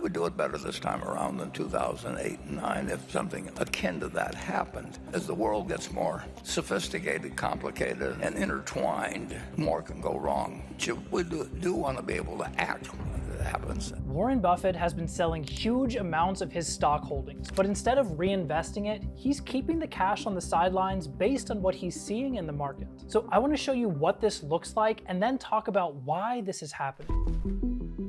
would do it better this time around than 2008 and 9 if something akin to that happened. As the world gets more sophisticated, complicated, and intertwined, more can go wrong. We do want to be able to act when it happens. Warren Buffett has been selling huge amounts of his stock holdings, but instead of reinvesting it, he's keeping the cash on the sidelines based on what he's seeing in the market. So I want to show you what this looks like and then talk about why this is happening.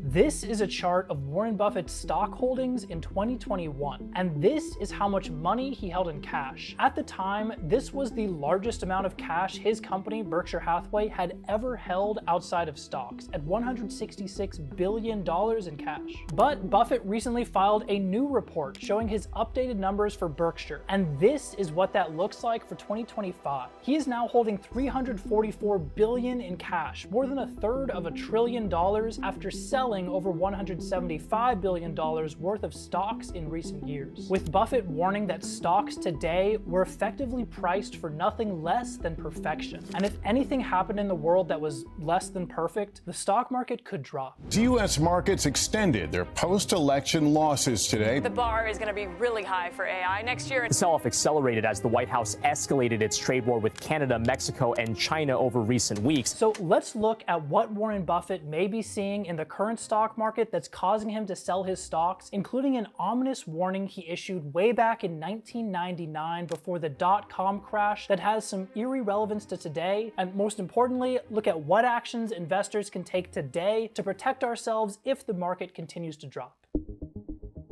This is a chart of Warren Buffett's stock holdings in 2021, and this is how much money he held in cash. At the time, this was the largest amount of cash his company, Berkshire Hathaway, had ever held outside of stocks, at $166 billion in cash. But Buffett recently filed a new report showing his updated numbers for Berkshire, and this is what that looks like for 2025. He is now holding $344 billion in cash, more than a third of $1 trillion after selling over $175 billion worth of stocks in recent years. With Buffett warning that stocks today were effectively priced for nothing less than perfection. And if anything happened in the world that was less than perfect, the stock market could drop. U.S. markets extended their post-election losses today. The bar is going to be really high for AI next year. The sell-off accelerated as the White House escalated its trade war with Canada, Mexico, and China over recent weeks. So let's look at what Warren Buffett may be seeing in the current stock market that's causing him to sell his stocks, including an ominous warning he issued way back in 1999 before the dot-com crash that has some eerie relevance to today. And most importantly, look at what actions investors can take today to protect ourselves if the market continues to drop.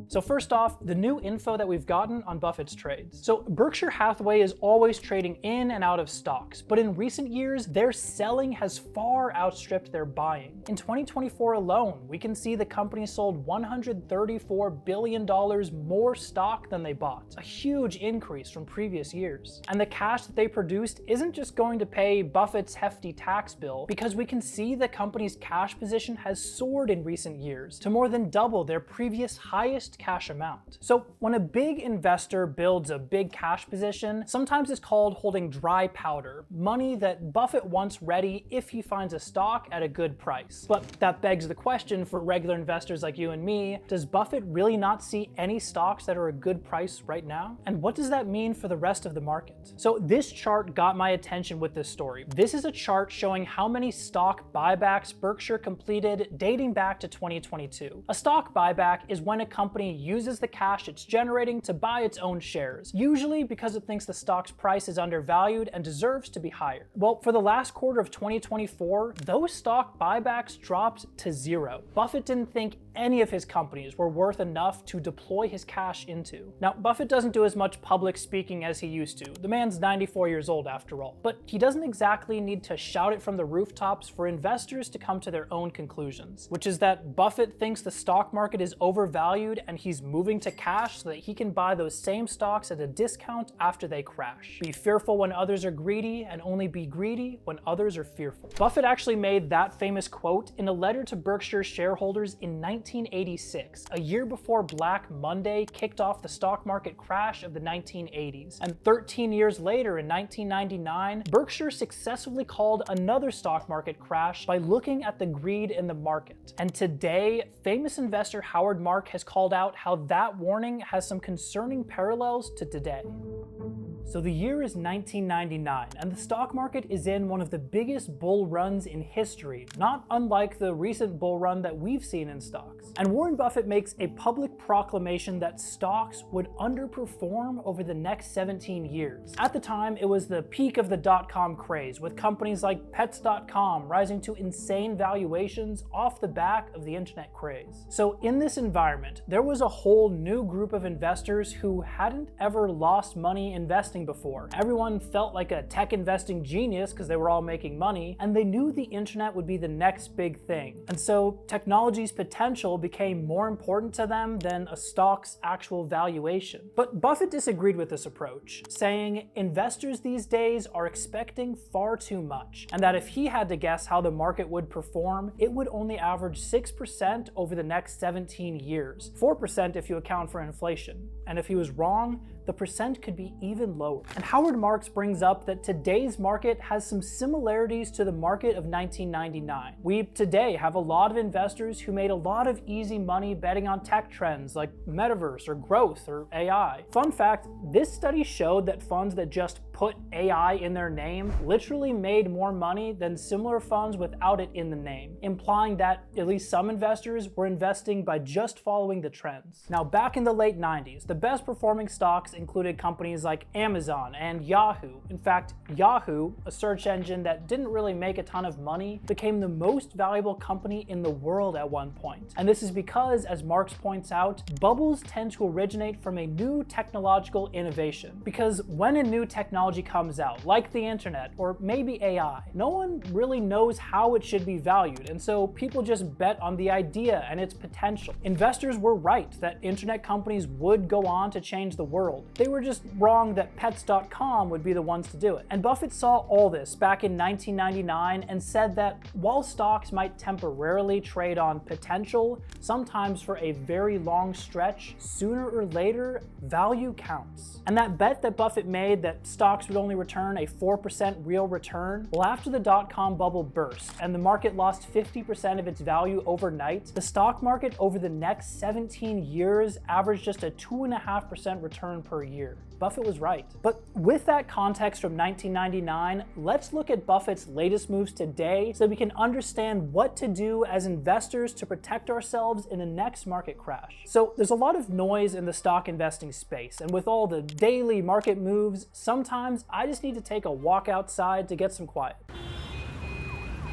So first off, the new info that we've gotten on Buffett's trades. So Berkshire Hathaway is always trading in and out of stocks, but in recent years, their selling has far outstripped their buying. In 2024 alone, we can see the company sold $134 billion more stock than they bought, a huge increase from previous years. And the cash that they produced isn't just going to pay Buffett's hefty tax bill, because we can see the company's cash position has soared in recent years to more than double their previous highest cash amount. So when a big investor builds a big cash position, sometimes it's called holding dry powder, money that Buffett wants ready if he finds a stock at a good price. But that begs the question for regular investors like you and me, does Buffett really not see any stocks that are a good price right now? And what does that mean for the rest of the market? So this chart got my attention with this story. This is a chart showing how many stock buybacks Berkshire completed dating back to 2022. A stock buyback is when a company uses the cash it's generating to buy its own shares, usually because it thinks the stock's price is undervalued and deserves to be higher. Well, for the last quarter of 2024, those stock buybacks dropped to zero. Buffett didn't think any of his companies were worth enough to deploy his cash into. Now, Buffett doesn't do as much public speaking as he used to. The man's 94 years old after all. But he doesn't exactly need to shout it from the rooftops for investors to come to their own conclusions, which is that Buffett thinks the stock market is overvalued and he's moving to cash so that he can buy those same stocks at a discount after they crash. Be fearful when others are greedy, and only be greedy when others are fearful. Buffett actually made that famous quote in a letter to Berkshire shareholders in 1986, a year before Black Monday kicked off the stock market crash of the 1980s. And 13 years later, in 1999, Berkshire successfully called another stock market crash by looking at the greed in the market. And today, famous investor Howard Mark has called out how that warning has some concerning parallels to today. So the year is 1999, and the stock market is in one of the biggest bull runs in history, not unlike the recent bull run that we've seen in stocks. And Warren Buffett makes a public proclamation that stocks would underperform over the next 17 years. At the time, it was the peak of the dot-com craze, with companies like Pets.com rising to insane valuations off the back of the internet craze. So in this environment, there was a whole new group of investors who hadn't ever lost money investing before. Everyone felt like a tech investing genius because they were all making money, and they knew the internet would be the next big thing. And so technology's potential became more important to them than a stock's actual valuation. But Buffett disagreed with this approach, saying investors these days are expecting far too much, and that if he had to guess how the market would perform, it would only average 6% over the next 17 years, 4% if you account for inflation. And if he was wrong, the percent could be even lower. lower. And Howard Marks brings up that today's market has some similarities to the market of 1999. We today have a lot of investors who made a lot of easy money betting on tech trends like metaverse or growth or AI. Fun fact, this study showed that funds that just put AI in their name literally made more money than similar funds without it in the name, implying that at least some investors were investing by just following the trends. Now, back in the late 90s, the best performing stocks included companies like Amazon and Yahoo. In fact, Yahoo, a search engine that didn't really make a ton of money, became the most valuable company in the world at one point. And this is because, as Marx points out, bubbles tend to originate from a new technological innovation. Because when a new technology comes out, like the internet or maybe AI, no one really knows how it should be valued, and so people just bet on the idea and its potential. Investors were right that internet companies would go on to change the world. They were just wrong that pets.com would be the ones to do it. And Buffett saw all this back in 1999 and said that while stocks might temporarily trade on potential, sometimes for a very long stretch, sooner or later, value counts. And that bet that Buffett made that stocks would only return a 4% real return, well, after the dot-com bubble burst and the market lost 50% of its value overnight, the stock market over the next 17 years averaged just a 2.5% return per year. Buffett was right. But with that context from 1999, let's look at Buffett's latest moves today so we can understand what to do as investors to protect ourselves in the next market crash. So there's a lot of noise in the stock investing space, and with all the daily market moves, sometimes I just need to take a walk outside to get some quiet.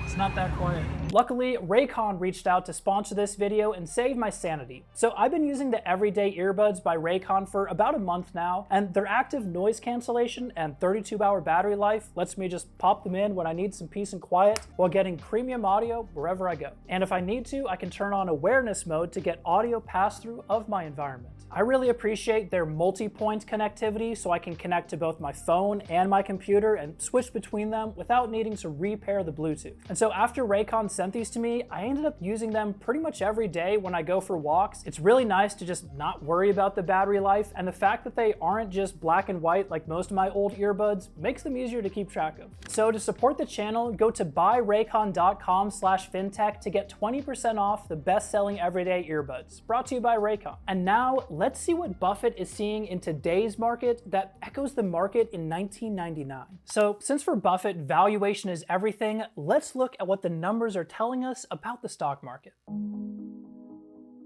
It's not that quiet. Luckily, Raycon reached out to sponsor this video and save my sanity. So I've been using the Everyday Earbuds by Raycon for about a month now, and their active noise cancellation and 32-hour battery life lets me just pop them in when I need some peace and quiet while getting premium audio wherever I go. And if I need to, I can turn on awareness mode to get audio pass-through of my environment. I really appreciate their multi-point connectivity so I can connect to both my phone and my computer and switch between them without needing to repair the Bluetooth. And so after Raycon sent these to me, I ended up using them pretty much every day when I go for walks. It's really nice to just not worry about the battery life, and the fact that they aren't just black and white like most of my old earbuds makes them easier to keep track of. So to support the channel, go to buyraycon.com/fintech to get 20% off the best-selling everyday earbuds, brought to you by Raycon. And now let's see what Buffett is seeing in today's market that echoes the market in 1999. So since for Buffett, valuation is everything, let's look at what the numbers are telling us about the stock market.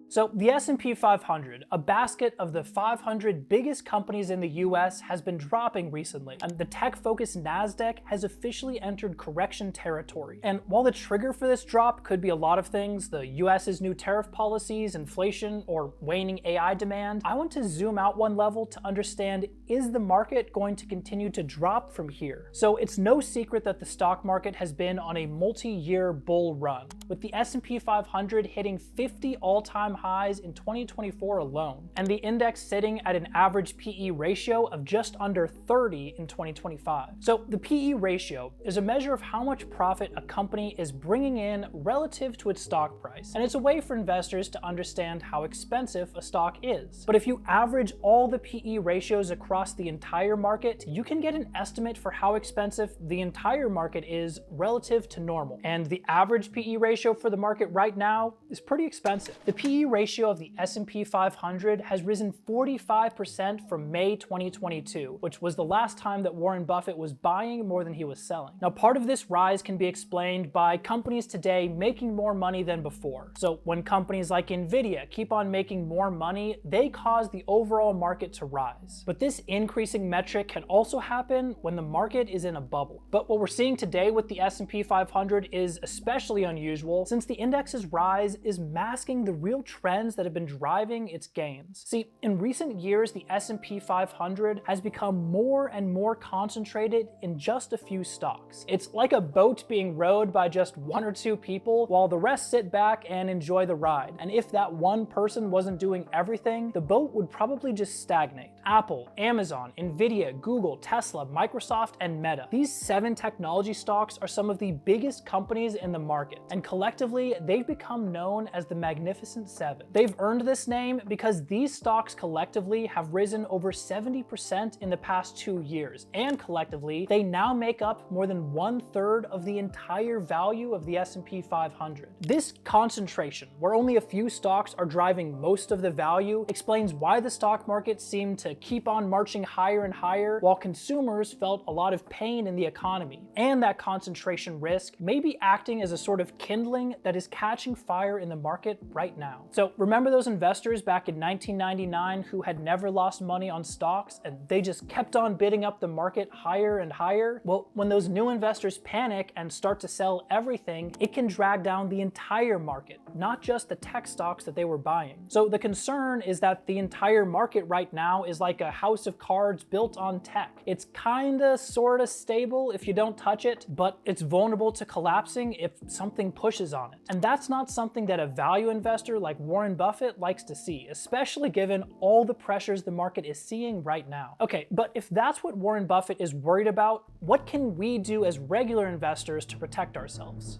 So the S&P 500, a basket of the 500 biggest companies in the US, has been dropping recently, and the tech-focused NASDAQ has officially entered correction territory. And while the trigger for this drop could be a lot of things, the US's new tariff policies, inflation, or waning AI demand, I want to zoom out one level to understand, is the market going to continue to drop from here? So it's no secret that the stock market has been on a multi-year bull run, with the S&P 500 hitting 50 all-time highs in 2024 alone, and the index sitting at an average PE ratio of just under 30 in 2025. So the PE ratio is a measure of how much profit a company is bringing in relative to its stock price, and it's a way for investors to understand how expensive a stock is. But if you average all the PE ratios across the entire market, you can get an estimate for how expensive the entire market is relative to normal. And the average PE ratio for the market right now is pretty expensive. The PE ratio of the S&P 500 has risen 45% from May 2022, which was the last time that Warren Buffett was buying more than he was selling. Now, part of this rise can be explained by companies today making more money than before. So when companies like Nvidia keep on making more money, they cause the overall market to rise. But this increasing metric can also happen when the market is in a bubble. But what we're seeing today with the S&P 500 is especially unusual, since the index's rise is masking the real trends that have been driving its gains. See, in recent years, the S&P 500 has become more and more concentrated in just a few stocks. It's like a boat being rowed by just one or two people while the rest sit back and enjoy the ride. And if that one person wasn't doing everything, the boat would probably just stagnate. Apple, Amazon, Nvidia, Google, Tesla, Microsoft, and Meta. These 7 technology stocks are some of the biggest companies in the market, and collectively, they've become known as the Magnificent Seven. They've earned this name because these stocks collectively have risen over 70% in the past 2 years, and collectively, they now make up more than 1/3 of the entire value of the S&P 500. This concentration, where only a few stocks are driving most of the value, explains why the stock market seemed to keep on marching higher and higher while consumers felt a lot of pain in the economy. And that concentration risk may be acting as a sort of kindling that is catching fire in the market right now. So remember those investors back in 1999 who had never lost money on stocks and they just kept on bidding up the market higher and higher? Well, when those new investors panic and start to sell everything, it can drag down the entire market, not just the tech stocks that they were buying. So the concern is that the entire market right now is like a house of cards built on tech. It's kinda sorta stable if you don't touch it, but it's vulnerable to collapsing if something pushes on it. And that's not something that a value investor like Warren Buffett likes to see, especially given all the pressures the market is seeing right now. Okay, but if that's what Warren Buffett is worried about, what can we do as regular investors to protect ourselves?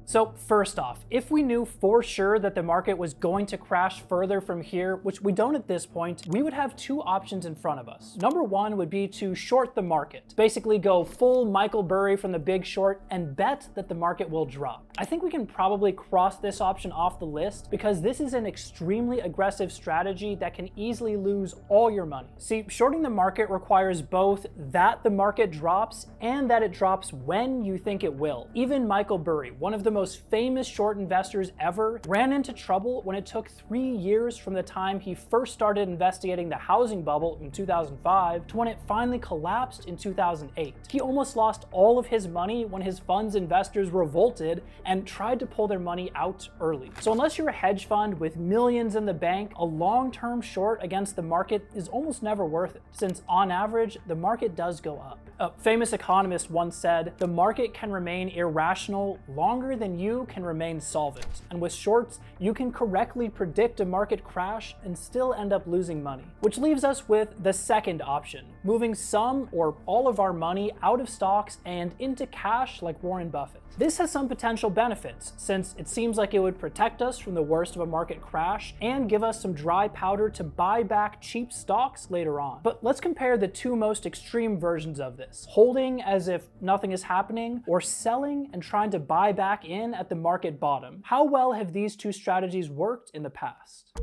So first off, if we knew for sure that the market was going to crash further from here, which we don't at this point, we would have 2 options in front of us. Number 1 would be to short the market, basically go full Michael Burry from The Big Short and bet that the market will drop. I think we can probably cross this option off the list because this is an extremely aggressive strategy that can easily lose all your money. See, shorting the market requires both that the market drops and that it drops when you think it will. Even Michael Burry, one of the most famous short investors ever, ran into trouble when it took 3 years from the time he first started investigating the housing bubble in 2005 to when it finally collapsed in 2008. He almost lost all of his money when his fund's investors revolted and tried to pull their money out early. So unless you're a hedge fund with millions in the bank, a long-term short against the market is almost never worth it, since on average, the market does go up. A famous economist once said, "The market can remain irrational longer than you can remain solvent." And with shorts, you can correctly predict a market crash and still end up losing money. Which leaves us with the second option, moving some or all of our money out of stocks and into cash like Warren Buffett. This has some potential benefits, since it seems like it would protect us from the worst of a market crash and give us some dry powder to buy back cheap stocks later on. But let's compare the 2 most extreme versions of this: holding as if nothing is happening, or selling and trying to buy back in at the market bottom. How well have these 2 strategies worked in the past?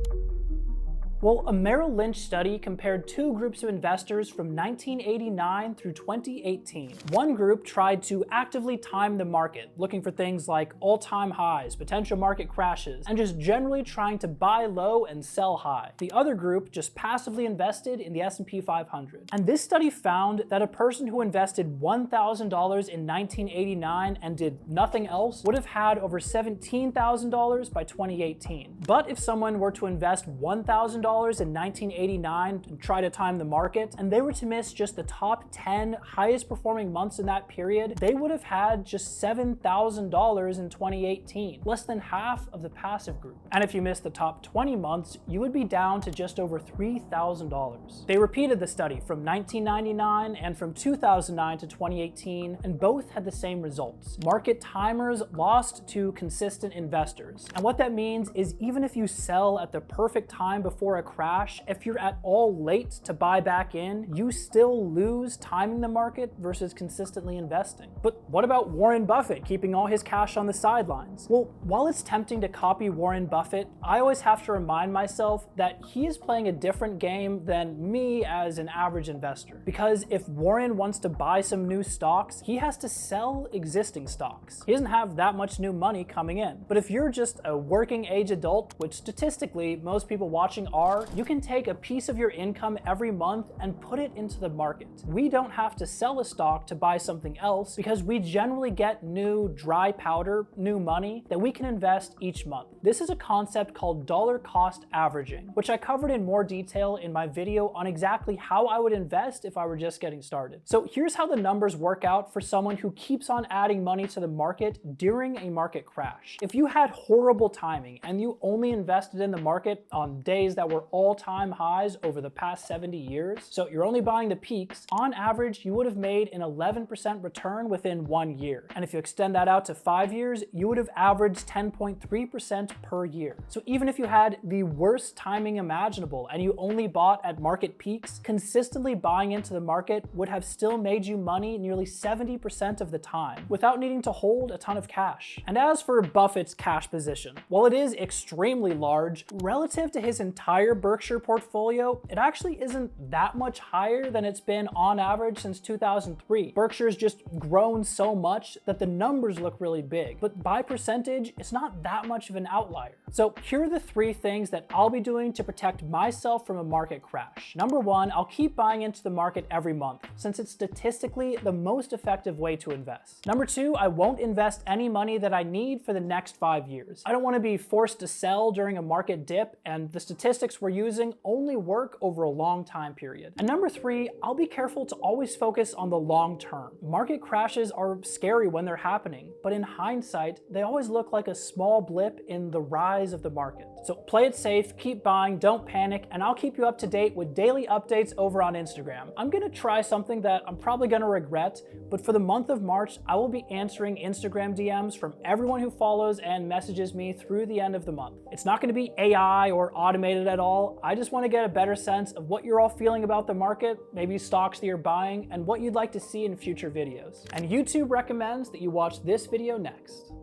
Well, a Merrill Lynch study compared 2 groups of investors from 1989 through 2018. One group tried to actively time the market, looking for things like all-time highs, potential market crashes, and just generally trying to buy low and sell high. The other group just passively invested in the S&P 500. And this study found that a person who invested $1,000 in 1989 and did nothing else would have had over $17,000 by 2018. But if someone were to invest $1,000 in 1989 and try to time the market, and they were to miss just the top 10 highest performing months in that period, they would have had just $7,000 in 2018, less than half of the passive group. And if you missed the top 20 months, you would be down to just over $3,000. They repeated the study from 1999 and from 2009 to 2018, and both had the same results. Market timers lost to consistent investors. And what that means is even if you sell at the perfect time before a crash, if you're at all late to buy back in, you still lose timing the market versus consistently investing. But what about Warren Buffett keeping all his cash on the sidelines? Well, while it's tempting to copy Warren Buffett, I always have to remind myself that he is playing a different game than me as an average investor. Because if Warren wants to buy some new stocks, he has to sell existing stocks. He doesn't have that much new money coming in. But if you're just a working age adult, which statistically most people watching are, you can take a piece of your income every month and put it into the market. We don't have to sell a stock to buy something else because we generally get new dry powder, new money that we can invest each month. This is a concept called dollar cost averaging, which I covered in more detail in my video on exactly how I would invest if I were just getting started. So here's how the numbers work out for someone who keeps on adding money to the market during a market crash. If you had horrible timing and you only invested in the market on days that were were all-time highs over the past 70 years, so you're only buying the peaks, on average, you would have made an 11% return within 1 year. And if you extend that out to 5 years, you would have averaged 10.3% per year. So even if you had the worst timing imaginable and you only bought at market peaks, consistently buying into the market would have still made you money nearly 70% of the time without needing to hold a ton of cash. And as for Buffett's cash position, while it is extremely large, relative to his entire Berkshire portfolio, it actually isn't that much higher than it's been on average since 2003. Berkshire's just grown so much that the numbers look really big, but by percentage, it's not that much of an outlier. So here are the 3 things that I'll be doing to protect myself from a market crash. Number 1, I'll keep buying into the market every month, since it's statistically the most effective way to invest. Number 2, I won't invest any money that I need for the next 5 years. I don't want to be forced to sell during a market dip, and the statistics we're using only work over a long time period. And number 3, I'll be careful to always focus on the long term. Market crashes are scary when they're happening, but in hindsight, they always look like a small blip in the rise of the market. So play it safe, keep buying, don't panic, and I'll keep you up to date with daily updates over on Instagram. I'm gonna try something that I'm probably gonna regret, but for the month of March, I will be answering Instagram DMs from everyone who follows and messages me through the end of the month. It's not gonna be AI or automated at all. I just wanna get a better sense of what you're all feeling about the market, maybe stocks that you're buying, and what you'd like to see in future videos. And YouTube recommends that you watch this video next.